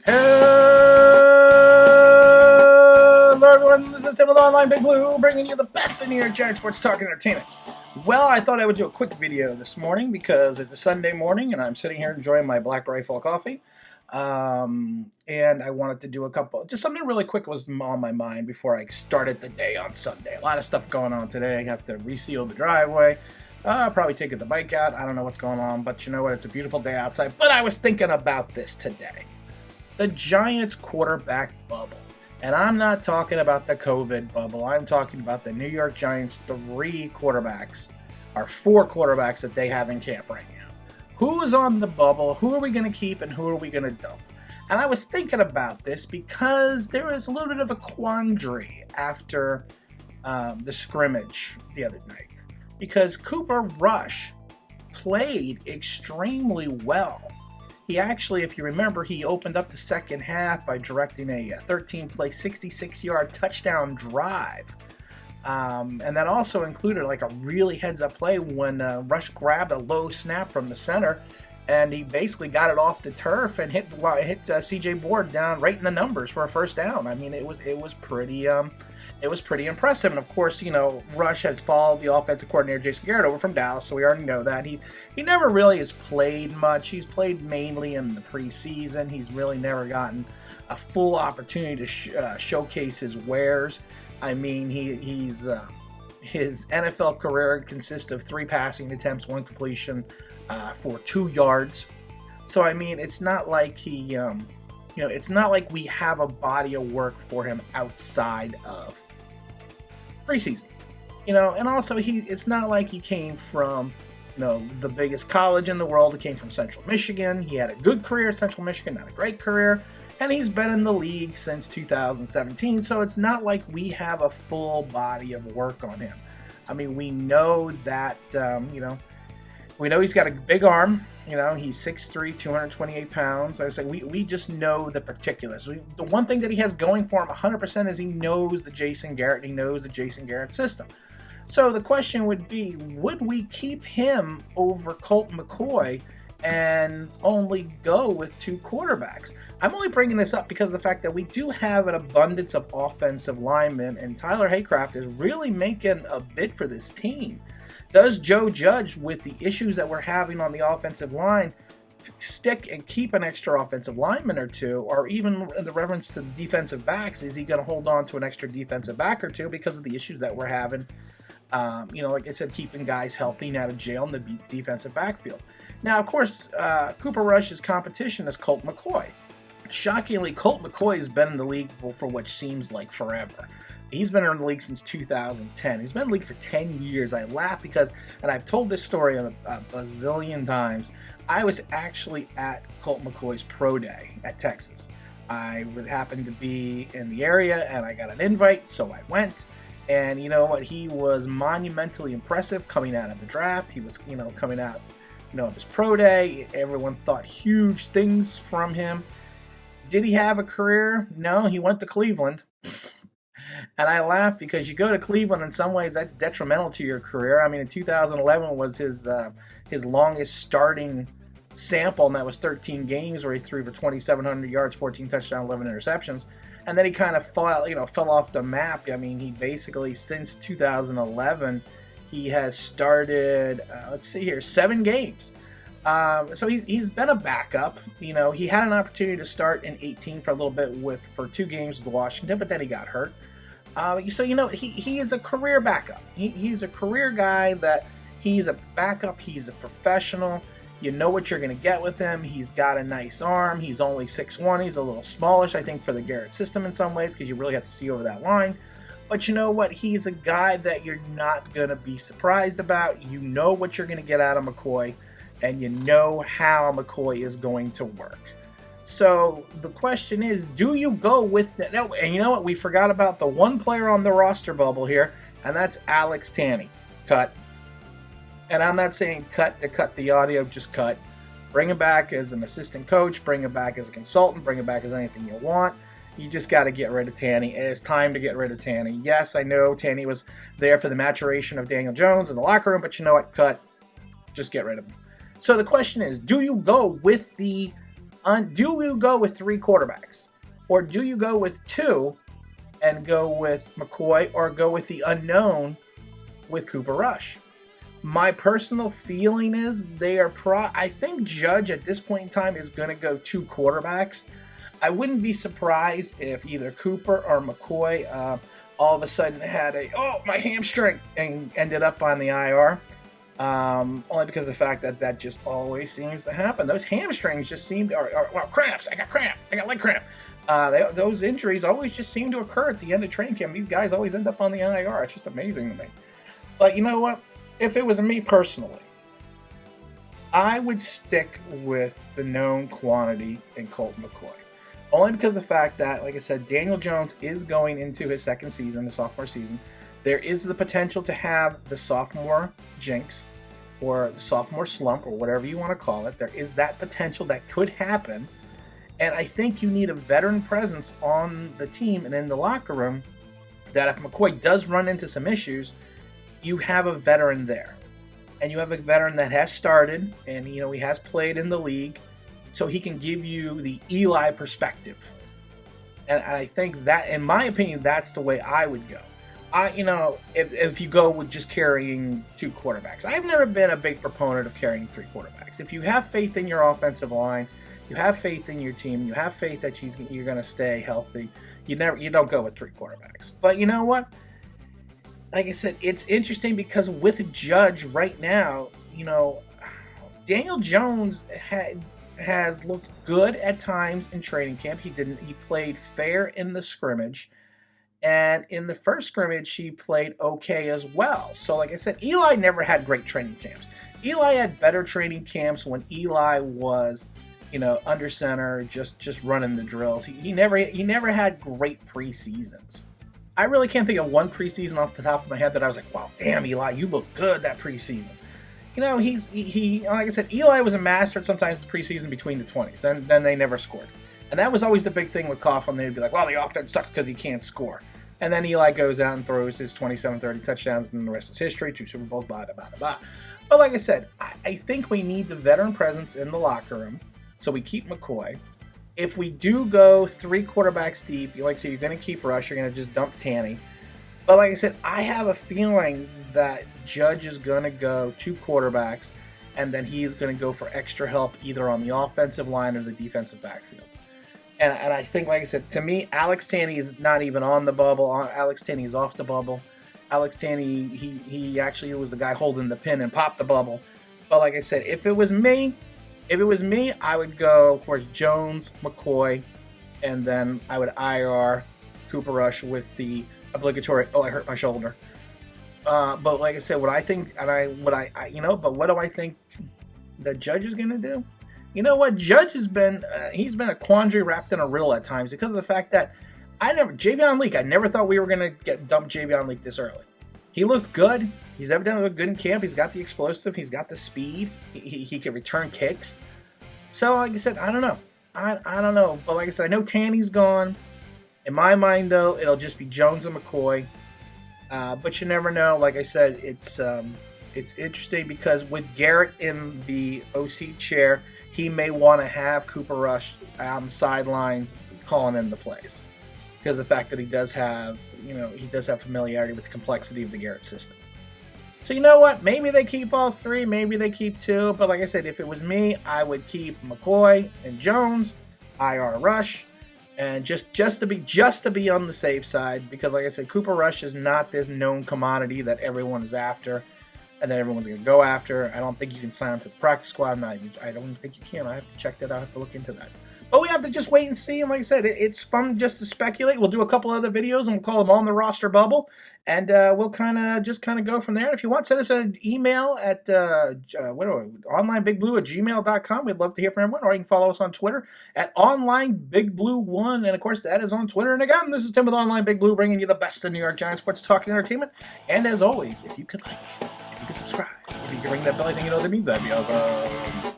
Hello everyone, this is Tim with Online Big Blue, bringing you the best in New York Giants sports talk and entertainment. Well, I thought I would do a quick video this morning because it's a Sunday morning and I'm sitting here enjoying my Black Rifle coffee. And I wanted to do just something really quick was on my mind before I started the day on Sunday. A lot of stuff going on today. I have to reseal the driveway. Probably taking the bike out. I don't know what's going on, but you know what? It's a beautiful day outside. But I was thinking about this today. The Giants quarterback bubble. And I'm not talking about the COVID bubble. I'm talking about the New York Giants four quarterbacks that they have in camp right now. Who is on the bubble? Who are we going to keep and who are we going to dump? And I was thinking about this because there was a little bit of a quandary after the scrimmage the other night. Because Cooper Rush played extremely well. He actually, if you remember, he opened up the second half by directing a 13-play, 66-yard touchdown drive. And that also included like a really heads-up play when Rush grabbed a low snap from the center, and he basically got it off the turf and hit C.J. Board down right in the numbers for a first down. I mean, it was pretty impressive. And of course, you know, Rush has followed the offensive coordinator Jason Garrett over from Dallas, so we already know that he never really has played much. He's played mainly in the preseason. He's really never gotten a full opportunity to showcase his wares. I mean, his NFL career consists of 3 passing attempts, 1 completion for 2 yards. So I mean, it's not like it's not like we have a body of work for him outside of preseason, and also it's not like he came from, the biggest college in the world. He came from Central Michigan. He had a good career at Central Michigan, not a great career, and he's been in the league since 2017, so it's not like we have a full body of work on him. I mean, we know that, we know he's got a big arm. He's 6'3", 228 pounds. I say we just know the particulars. The one thing that he has going for him 100% is he knows the Jason Garrett. He knows the Jason Garrett system. So the question would be, would we keep him over Colt McCoy and only go with 2 quarterbacks? I'm only bringing this up because of the fact that we do have an abundance of offensive linemen, and Tyler Haycraft is really making a bid for this team. Does Joe Judge, with the issues that we're having on the offensive line, stick and keep an extra offensive lineman or 2, or even in the reference to the defensive backs, is he going to hold on to an extra defensive back or 2 because of the issues that we're having? Like I said, keeping guys healthy and out of jail in the defensive backfield. Now, of course, Cooper Rush's competition is Colt McCoy. Shockingly, Colt McCoy has been in the league for what seems like forever. He's been in the league since 2010. He's been in the league for 10 years. I laugh because, and I've told this story a bazillion times, I was actually at Colt McCoy's pro day at Texas. I would happen to be in the area and I got an invite, so I went. And you know what? He was monumentally impressive coming out of the draft. He was, coming out, of his pro day. Everyone thought huge things from him. Did he have a career? No, he went to Cleveland. And I laugh because you go to Cleveland, in some ways that's detrimental to your career. I mean, in 2011 was his longest starting sample, and that was 13 games where he threw for 2,700 yards, 14 touchdowns, 11 interceptions. And then he kind of fell off the map. I mean, he basically, since 2011, he has started, 7 games. So he's been a backup. He had an opportunity to start in 18 for a little bit for 2 games with Washington, but then he got hurt. So he is a career backup. He's a career guy that he's a backup. He's a professional. You know what you're going to get with him. He's got a nice arm. He's only 6'1". He's a little smallish, I think, for the Garrett system in some ways because you really have to see over that line. But you know what? He's a guy that you're not going to be surprised about. You know what you're going to get out of McCoy, and you know how McCoy is going to work. So the question is, do you go with that? No, and you know what? We forgot about the one player on the roster bubble here, and that's Alex Tanney. Cut. And I'm not saying cut to cut the audio, just cut. Bring him back as an assistant coach, bring him back as a consultant, bring him back as anything you want. You just got to get rid of Tanney. It's time to get rid of Tanney. Yes, I know Tanney was there for the maturation of Daniel Jones in the locker room, but you know what? Cut. Just get rid of him. So the question is, do you go with the Do you go with 3 quarterbacks? Or do you go with 2 and go with McCoy, or go with the unknown with Cooper Rush? My personal feeling is I think Judge at this point in time is going to go 2 quarterbacks. I wouldn't be surprised if either Cooper or McCoy all of a sudden had my hamstring, and ended up on the IR. Only because of the fact that just always seems to happen. Those hamstrings just seem cramps. I got cramp. I got leg cramp. Those injuries always just seem to occur at the end of training camp. These guys always end up on the IR. It's just amazing to me. But you know what? If it was me personally, I would stick with the known quantity in Colt McCoy. Only because of the fact that, like I said, Daniel Jones is going into his second season, the sophomore season. There is the potential to have the sophomore jinx, or the sophomore slump, or whatever you want to call it. There is that potential that could happen. And I think you need a veteran presence on the team and in the locker room, that if McCoy does run into some issues, you have a veteran there. And you have a veteran that has started, and he has played in the league, so he can give you the Eli perspective. And I think that, in my opinion, that's the way I would go. If you go with just carrying 2 quarterbacks, I've never been a big proponent of carrying 3 quarterbacks. If you have faith in your offensive line, you have faith in your team, you have faith that you're going to stay healthy, you don't go with 3 quarterbacks. But you know what? Like I said, it's interesting because with Judge right now, Daniel Jones has looked good at times in training camp. He played fair in the scrimmage. And in the first scrimmage, he played okay as well. So like I said, Eli never had great training camps. Eli had better training camps when Eli was, under center, just running the drills. He never had great preseasons. I really can't think of one preseason off the top of my head that I was like, wow, damn, Eli, you look good that preseason. He like I said, Eli was a master at sometimes the preseason between the 20s, and then they never scored. And that was always the big thing with Coughlin. They'd be like, well, the offense sucks because he can't score. And then Eli goes out and throws his 27, 30 touchdowns, and the rest is history. 2 Super Bowls, blah, blah, blah, blah. But like I said, I think we need the veteran presence in the locker room, so we keep McCoy. If we do go 3 quarterbacks deep, like I said, you're going to keep Rush, you're going to just dump Tanny. But like I said, I have a feeling that Judge is going to go 2 quarterbacks, and then he is going to go for extra help either on the offensive line or the defensive backfield. And I think, like I said, to me, Alex Tanney is not even on the bubble. Alex Tanney is off the bubble. Alex Tanney, he actually was the guy holding the pin and popped the bubble. But like I said, if it was me, I would go, of course, Jones, McCoy, and then I would IR Cooper Rush with the obligatory, I hurt my shoulder. But like I said, what do I think the Judge is going to do? You know what? Judge has been, he's been a quandary wrapped in a riddle at times because of the fact that Javion Leak, I never thought we were going to dump Javion Leak this early. He looked good. He's evidently looked good in camp. He's got the explosive. He's got the speed. He can return kicks. So, like I said, I don't know. I don't know. But like I said, I know Tanny's gone. In my mind, though, it'll just be Jones and McCoy. But you never know. Like I said, it's interesting because with Garrett in the OC chair, he may want to have Cooper Rush on the sidelines calling in the plays because of the fact that he does have familiarity with the complexity of the Garrett system. So you know what? Maybe they keep all 3, maybe they keep 2. But like I said, if it was me, I would keep McCoy and Jones, IR Rush, and just to be on the safe side, because like I said, Cooper Rush is not this known commodity that everyone is after and that everyone's going to go after. I don't think you can sign him to the practice squad. I don't think you can. I have to check that out. I have to look into that. But we have to just wait and see. And like I said, it's fun just to speculate. We'll do a couple other videos and we'll call them On the Roster Bubble. And we'll kind of go from there. And if you want, send us an email at onlinebigblue@gmail.com. We'd love to hear from everyone. Or you can follow us on Twitter at onlinebigblue1. And of course, that is on Twitter. And again, this is Tim with Online Big Blue, bringing you the best of New York Giants sports talk and entertainment. And as always, if you could subscribe, if you could ring that bell, I think you know what that means. That'd be awesome.